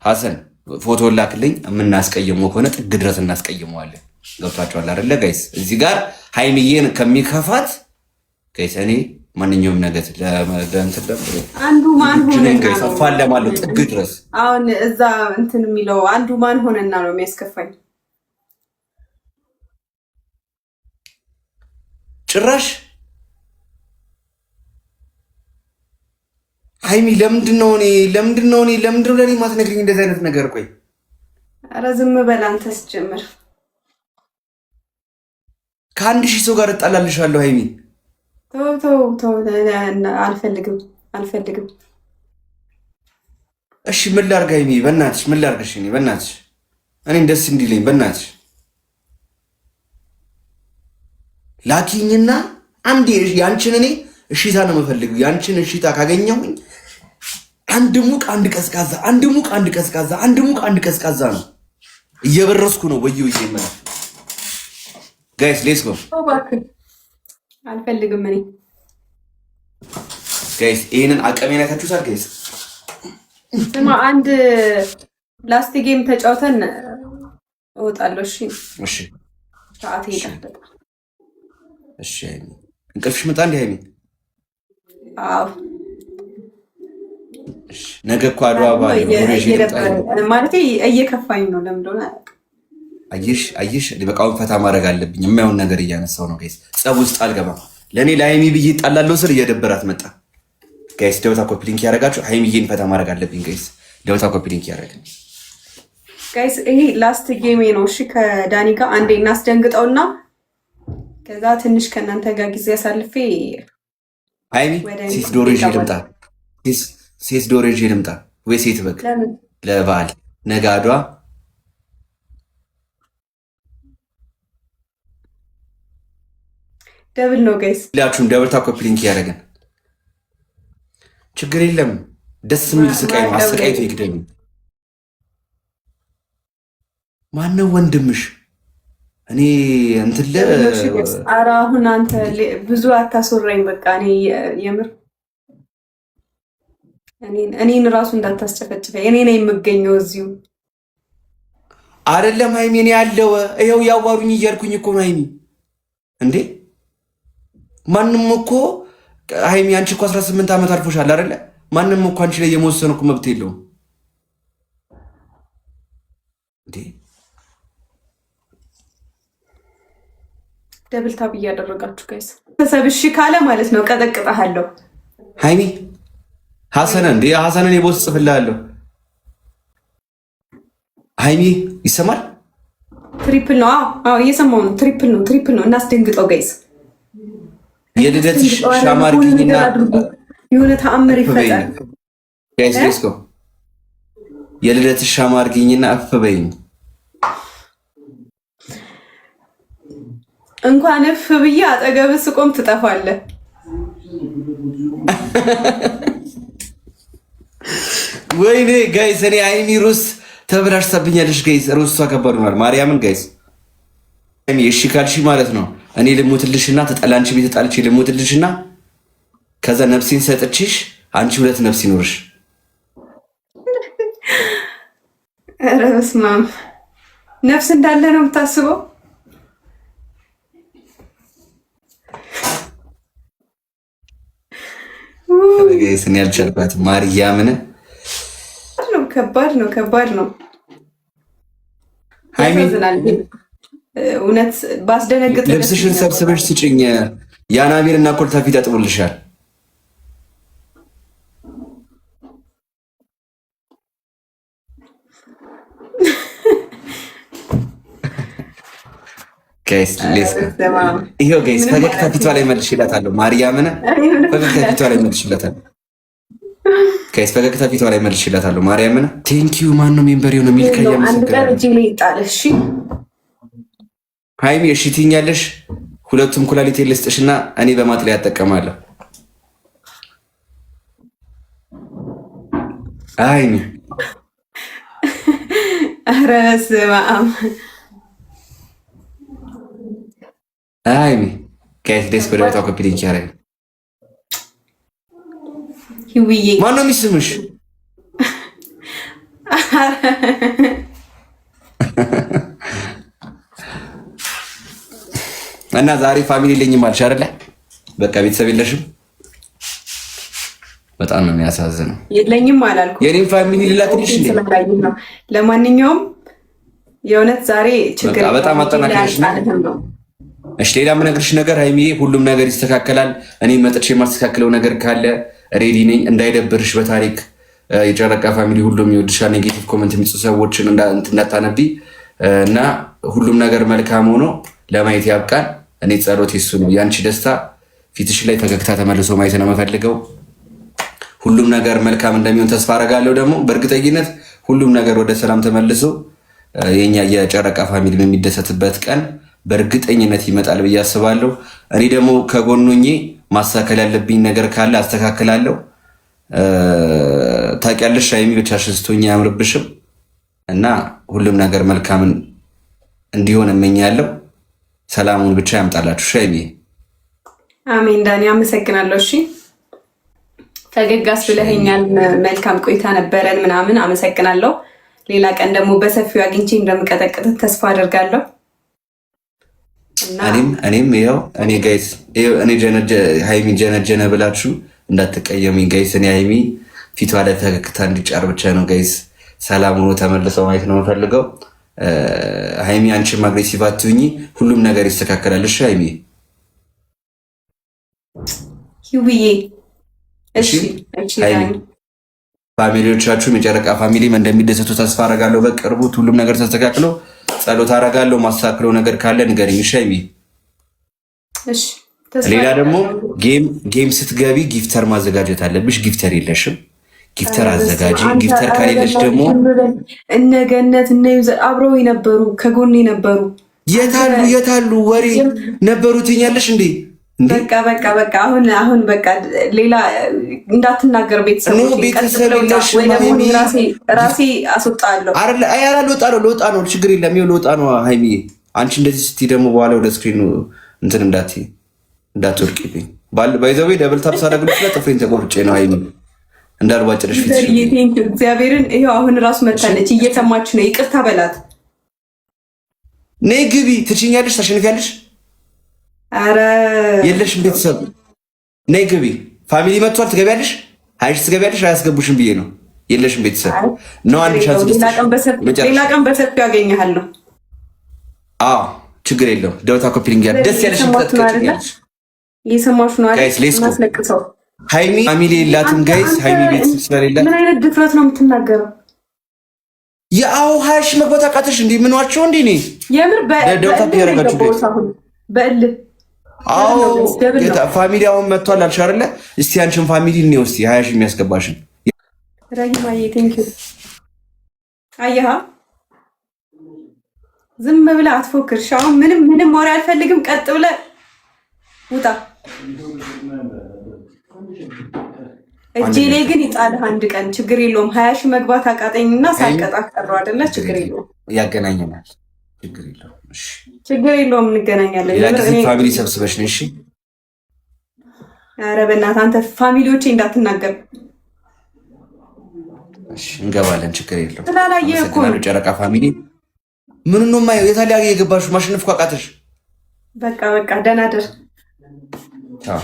ሐሰን ፎቶ ላክልኝ። የምናስቀይመው ከሆነ ጥግ ድረስ እናስቀይመዋለን። ገብቷቸዋል አይደለ ጋይስ? እዚህ ጋር ሃይሚዬን ከሚከፋት ጋይስ እኔ ማንኛውም ነገር ለእንትን አንዱ ማን ሆነና ነው ፋለማለሁ ጥግ ድረስ። አሁን እዛ እንትን የሚለው አንዱ ማን ሆነና ነው የሚያስከፋኝ? ጭራሽ ሃይሚ ለምንድን ነው ለኔ ማትነግሪኝ እንደዚህ አይነት ነገር? ቆይ ኧረ ዝም በል አንተ ስትጀምር ከ1000 ሰው ጋር እጣላልሻለሁ ሃይሚ። ተው አልፈልግም። እሺ ምን ላድርግ ሃይሚ? በእናትሽ ምን ላድርግሽ? በእናትሽ እኔን ደስ እንዲለኝ በእናትሽ ላኪኝና አንዴ ያንቺን እኔ እሺታ ነው የምፈልገው። ያንቺን እሺታ ካገኘሁኝ አንድ ሙቅ አንድ ቀዝቃዛ፣ አንድ ሙቅ አንድ ቀዝቃዛ፣ አንድ ሙቅ አንድ ቀዝቃዛ ነው። እየበረስኩ ነው ወይዬ ማለት ጋይስ ሌትስ ጎ። አልፈልግም እኔ ጋይስ ይሄንን አቀሜን አይታችሁታል ጋይስ? ስማ አንድ ላስት ጌም ተጫውተን እወጣለሁ። እሺ ሰዓት ይሄዳል። እሺ ሃይሚ እንቅልፍሽ መጣ እንዴ ሃይሚ? አዎ ነገ እኮ አድዋ ማለት እየከፋኝ ነው። ለምን እንደሆነ አየሽ በቃውን ፈታ ማድረግ አለብኝ። የማይሆን ነገር እያነሳው ነው ጋይስ። ጸብ ውስጥ አልገባም። ለእኔ ለሃይሚ ብዬ እጣላለሁ ስል እየደበራት መጣ ጋይስ። ደውታ ኮፒ ሊንክ ያደረጋችሁ ሃይሚዬን ፈታ ማድረግ አለብኝ ጋይስ። ደውታ ኮፒ ሊንክ ያደረግን ጋይስ። ይሄ ላስት ጌሜ ነው። እሺ ከዳኒ ጋር አንዴ እናስደንግጠውና ከዛ ትንሽ ከእናንተ ጋር ጊዜ አሳልፌ ሃይሚ ሴት ዶሮ ይዤ ልምጣ። ሴት ዶሮ ይዤ ልምጣ ወይ ሴት በግ ለበዓል ነገ አድዋ ደብል ነው ጋይስ። ሁላችሁም ደብልታ ኮፒ ሊንክ ያደረግን ችግር የለም። ደስ የሚል ስቃይ ነው። አስቃይቶ ይግደኝ። ማነው ወንድምሽ? እኔ እንትን ኧረ አሁን አንተ ብዙ አታስወራኝ። በቃ እኔ የምር እኔን ራሱ እንዳታስጨፈጭፈኝ። እኔ ነኝ የምገኘው እዚሁ አይደለም ሃይሚ። እኔ ያለው ይኸው ያዋሩኝ እያልኩኝ እኮ ነው ሃይሚ። እንዴ ማንም እኮ ሃይሚ አንቺ እኮ 18 ዓመት አልፎሻል አይደለ? ማንም እኮ አንቺ ላይ የመወሰን እኮ መብት የለውም እንዴ። ደብል ታብ እያደረጋችሁ ጋይስ ተሰብሽ ካለ ማለት ነው ቀጠቅጣለሁ። ሃይሚ ሐሰን እንዴ ሐሰንን የቦስ ጽፍላለሁ። ሃይሚ ይሰማል? ትሪፕል ነው። አዎ እየሰማሁ ነው። ትሪፕል ነው። እናስደንግጠው ጋይስ። የልደትሽ ሻማ አድርጊኝና የሆነ ተአምር ይፈጠራል ጋይስ። ሌትስ ጎ። የልደትሽ ሻማ አድርጊኝና አፍ በይኝ። እንኳን እፍ ብዬ አጠገብ ስቆም ትጠፋለህ። ወይኔ ጋይስ እኔ ሃይሚ ሩስ ተበላሽታብኛለሽ ጋይስ። ሩስ ከባድ ሆኗል ማርያምን ጋይስ። ሃይሚ እሺ ካልሽ ማለት ነው እኔ ልሙትልሽና ተጠላንቺ ቤት ጣልሽ ልሙትልሽና ከዛ ነፍሴን ሰጥችሽ አንቺ ሁለት ነፍስ ይኖርሽ። ኧረ በስመ አብ ነፍስ እንዳለ ነው የምታስበው? እኔ አልቻልኳትም ማርያምን። ከባድ ነው። ሃይሚ እውነት ባስደነግጥ ልብስሽን ሰብስበሽ ስጭኝ። የአናቢር እና ኮልታፊ ያጥቡልሻል። ጋይስ ይሄው ጋይስ ፈገግታ ፊቷ ላይ መልሽላታለሁ። ማርያምን ፈገግታ ፊቷ ላይ መልሽላታለሁ። ጋይስ ፈገግታ ፊቷ ላይ መልሽላታለሁ። ማርያምን ቴንኪዩ። ማን ነው ሜምበር የሆነ ሚል ሃይሚ እሺ ትይኛለሽ። ሁለቱም ኩላሊት ልስጥሽና እኔ በማጥለያ ያጠቀማለሁ። ሃይሚ ኧረ በስመ አብ ሃይሚ ጋይስ ዴስ ወደ ቦታው ኮፒ ሊንክ ያደረገ ህውዬ ማነው የሚስምሽ? እና ዛሬ ፋሚሊ የለኝም አልሽ አይደለ? በቃ ቤተሰብ የለሽም? በጣም ነው የሚያሳዝነው። የለኝም አላልኩም። የኔም ፋሚሊ ልላክልሽ እንዴ? ለማንኛውም የእውነት ዛሬ ችግር በጣም አጠናክረሽ ነው። እሺ ሌላ የምነግርሽ ነገር ሀይሚዬ፣ ሁሉም ነገር ይስተካከላል። እኔ መጥቼ የማስተካክለው ነገር ካለ ሬዲ ነኝ። እንዳይደብርሽ በታሪክ የጨረቃ ፋሚሊ ሁሉም ይወድሻል። ኔጌቲቭ ኮመንት የሚጽፉ ሰዎችን እንዳታነቢ እና ሁሉም ነገር መልካም ሆኖ ለማየት ያብቃል። እኔ ጸሎት የሱ ነው። ያንቺ ደስታ ፊትሽ ላይ ፈገግታ ተመልሶ ማየት ነው የምፈልገው። ሁሉም ነገር መልካም እንደሚሆን ተስፋ አረጋለሁ። ደግሞ በእርግጠኝነት ሁሉም ነገር ወደ ሰላም ተመልሶ የኛ የጨረቃ ፋሚሊ የሚደሰትበት ቀን በእርግጠኝነት ይመጣል ብዬ አስባለሁ። እኔ ደግሞ ከጎኖኜ ማስተካከል ያለብኝ ነገር ካለ አስተካክላለሁ። ታውቂያለሽ ሀይሚ ብቻሽን ስትሆኚ አያምርብሽም እና ሁሉም ነገር መልካምን እንዲሆን እመኛለሁ። ሰላሙን ብቻ ያምጣላችሁ። ሀይሚ አሜን። ዳኒ አመሰግናለሁ። እሺ ፈገጋስ ብለኸኛል። መልካም ቆይታ ነበረን ምናምን አመሰግናለሁ። ሌላ ቀን ደግሞ በሰፊው አግኝቼ እንደምቀጠቅጥ ተስፋ አደርጋለሁ። እኔም ይኸው እኔ ጋይስ እኔ ሀይሚ ጀነጀነ ብላችሁ እንዳትቀየሙኝ ጋይስ። እኔ ሀይሚ ፊቷ ላይ ፈገግታ እንዲጫር ብቻ ነው ጋይስ። ሰላም ሆኖ ተመልሰው ማየት ነው የምፈልገው። ሀይሚ አንቺም አግሬሲቭ አትሁኚ፣ ሁሉም ነገር ይስተካከላል። እሺ ሀይሚ ይውዬ። እሺ ፋሚሊዎቻችሁም የጨረቃ ፋሚሊም እንደሚደሰቱ ተስፋ አረጋለሁ። በቅርቡ ሁሉም ነገር ተስተካክሎ ጸሎት አረጋለሁ። ማስተካክለው ነገር ካለ ንገሪኝ። እሺ ሀይሚ። ሌላ ደግሞ ጌም ስትገቢ ጊፍተር ማዘጋጀት አለብሽ። ጊፍተር የለሽም፣ ጊፍተር አዘጋጂ። ጊፍተር ከሌለሽ ደግሞ እነገነት አብረው ነበሩ፣ ከጎኔ ነበሩ። የታሉ ወሬ ነበሩ ትኛለሽ እንዴ? በቃ አሁን በቃ ሌላ እንዳትናገር። ቤተሰብ ራሴ አስወጣለሁ። ልወጣ ነው። ችግር የለም። ልወጣ ነው። ሀይሚዬ አንቺ እንደዚህ ስትይ ደግሞ በኋላ ወደ ስክሪኑ እንትን እንዳትወድቂብኝ። ባይዘዌ ደብል ታፕ ሳደርግልሽ ጥፍሬን ተቆርጬ ነው ሀይሚ እንዳልባጭረሽ ፊት እግዚአብሔርን። ይኸው አሁን ራሱ መታለች፣ እየሰማች ነው። ይቅርታ በላት። ነይ ግቢ። ትችኛለሽ፣ ታሸንፊያለሽ። ኧረ የለሽም ቤተሰብ። ነይ ግቢ። ፋሚሊ መጥቷል። ትገቢያለሽ። ሀይሽ ትገቢያለሽ። አያስገቡሽም ብዬ ነው። የለሽም ቤተሰብ ነው። አንድ ቻንስ ሌላ ቀን በሰፊው ያገኘሃለሁ። አዎ ችግር የለውም። ደውታ ኮፒሊንግ ያለ ደስ ያለሽ እየሰማሽ ነው አይደል? ሀይሚ ፋሚሊ የላትም ጋይስ። ሀይሚ ቤተሰብ ስለሌላት ምን አይነት ድፍረት ነው የምትናገረው? የአው ሀይሽ መግባት አቃተሽ እንዴ? ምንዋቸው እንዴ? እኔ የምር ደውታ ያረጋችሁ በእልህ አዎ ፋሚሊ አሁን መጥቷል አልሽ አይደለ? እስቲ አንቺን ፋሚሊ ነው እስቲ ሀያሽ የሚያስገባሽን ረሂማዬ ቴንክ ዩ። አየሃ ዝም ብለህ አትፎክርሽ። አሁን ምንም ወሬ አልፈልግም። ቀጥ ብለህ ውጣ። እጄ ላይ ግን ይጣልህ አንድ ቀን። ችግር የለውም። 20 ሺህ መግባት አቃጠኝና ሳልቀጣ ቀረው አይደለ? ችግር የለውም። ያገናኘናል። ችግር የለውም። እሺ ችግር የለውም። እንገናኛለን። ለዚህ ፋሚሊ ሰብስበሽ ነው። እሺ ኧረ በእናትህ አንተ ፋሚሊዎቼ እንዳትናገር። እሺ እንገባለን። ችግር የለውም። ስላላየህ እኮ ነው። ጨረቃ ፋሚሊ ምን ነው ማየው? የታሊያ የገባሽው ማሸነፍ እኮ አቃተሽ። በቃ ደህና ደር። ቻው